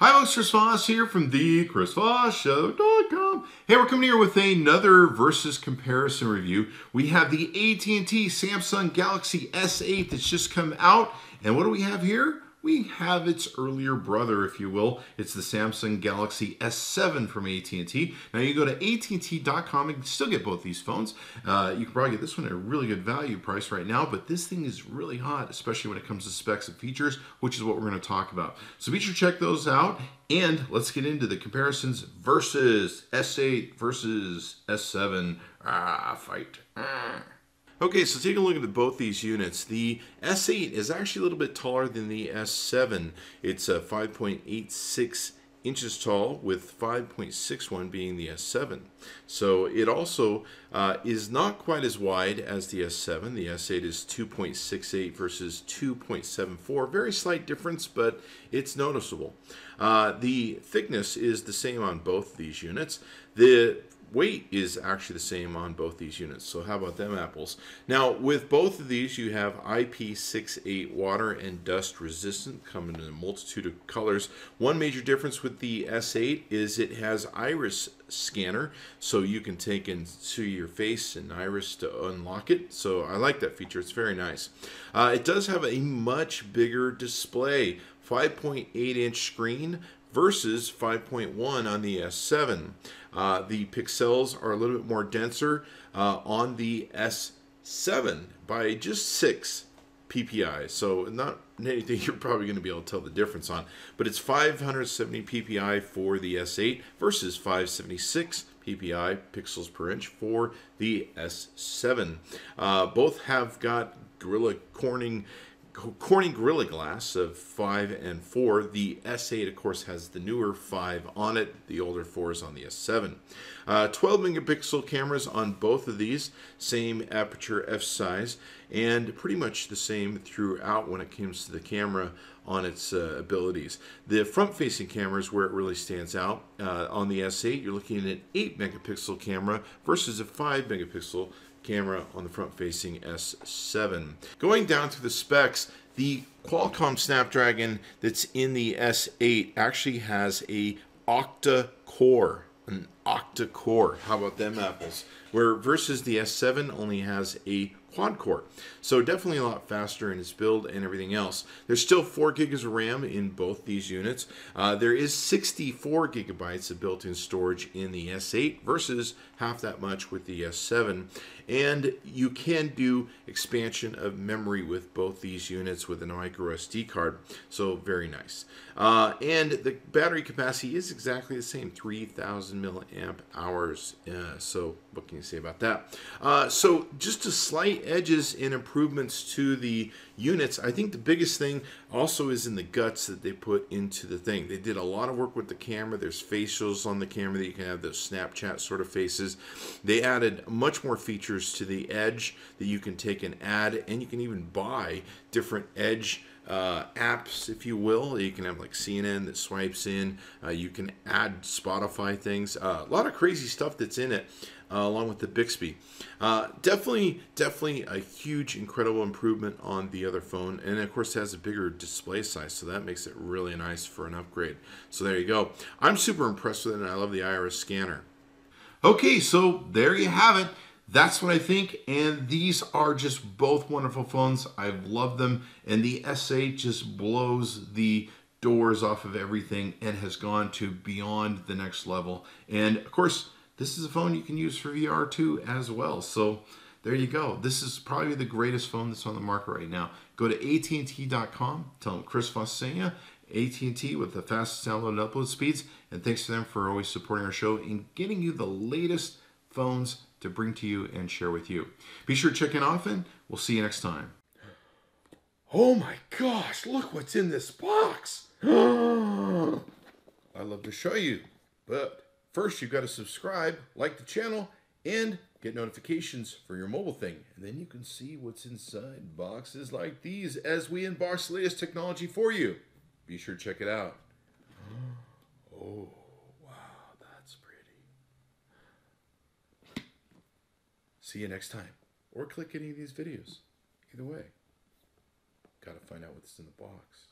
Hi, folks, Chris Voss here from the ChrisVossShow.com. Hey, we're coming here with another versus comparison review. We have the AT&T Samsung Galaxy S8 that's just come out. And what do we have here? We have its earlier brother, if you will. It's the Samsung Galaxy S7 from AT&T. Now, you go to AT&T.com and you can still get both these phones. You can probably get this one at a really good value price right now, but this thing is really hot, especially when it comes to specs and features, which is what we're going to talk about. So be sure to check those out, and let's get into the comparisons versus S8 versus S7. Fight. Okay, so take a look at both these units. The S8 is actually a little bit taller than the S7. It's 5.86 inches tall, with 5.61 being the S7. So it also is not quite as wide as the S7. The S8 is 2.68 versus 2.74. Very slight difference, but it's noticeable. The thickness is the same on both these units. The weight is actually the same on both these units, so how about them apples? Now, with both of these, you have IP68 water and dust resistant, coming in a multitude of colors. One major difference with the S8 is it has iris scanner, so you can take into your face and iris to unlock it. So I like that feature. It's very nice. It does have a much bigger display, 5.8-inch screen versus 5.1 on the S7. The pixels are a little bit more denser on the S7 by just 6 ppi. So not anything you're probably going to be able to tell the difference on, but it's 570 ppi for the S8 versus 576 ppi pixels per inch for the S7. Both have got Corning Gorilla Glass of 5 and 4. The S8, of course, has the newer 5 on it. The older 4 is on the S7. 12 megapixel cameras on both of these. Same aperture f-size, and pretty much the same throughout when it comes to the camera on its abilities. The front-facing camera is where it really stands out. On the S8, you're looking at an 8 megapixel camera versus a 5 megapixel camera on the front-facing S7. Going down to the specs, the Qualcomm Snapdragon that's in the S8 actually has a octa-core. An octa-core. How about them apples? Where versus the S7 only has a quad-core. So definitely a lot faster in its build and everything else. There's still 4 gigs of RAM in both these units. There is 64 gigabytes of built-in storage in the S8 versus half that much with the S7. And you can do expansion of memory with both these units with an micro SD card. So very nice. And the battery capacity is exactly the same, 3,000 milliamp hours. So what can you say about that? So just a slight edges and improvements to the units. I think the biggest thing also is in the guts that they put into the thing. They did a lot of work with the camera. There's facials on the camera that you can have, those Snapchat sort of faces. They added much more features to the Edge that you can take and add, and you can even buy different Edge apps, if you will. You can have like CNN that swipes in. You can add Spotify things. A lot of crazy stuff that's in it, along with the Bixby. Definitely a huge, incredible improvement on the other phone. And of course, it has a bigger display size, so that makes it really nice for an upgrade. So there you go. I'm super impressed with it, and I love the iris scanner. Okay, so there you have it. That's what I think, and these are just both wonderful phones. I've loved them, and the S8 just blows the doors off of everything and has gone to beyond the next level. And of course, this is a phone you can use for VR too as well. So there you go. This is probably the greatest phone that's on the market right now. Go to AT&T.com, tell them Chris Voss sent you. AT&T with the fastest download and upload speeds, and thanks to them for always supporting our show and getting you the latest phones to bring to you and share with you. Be sure to check in often. We'll see you next time. Oh my gosh, look what's in this box. I'd love to show you, but first you've got to subscribe, like the channel, and get notifications for your mobile thing. And then you can see what's inside boxes like these as we unbox the latest technology for you. Be sure to check it out. Oh, wow, that's pretty. See you next time. Or click any of these videos. Either way, gotta find out what's in the box.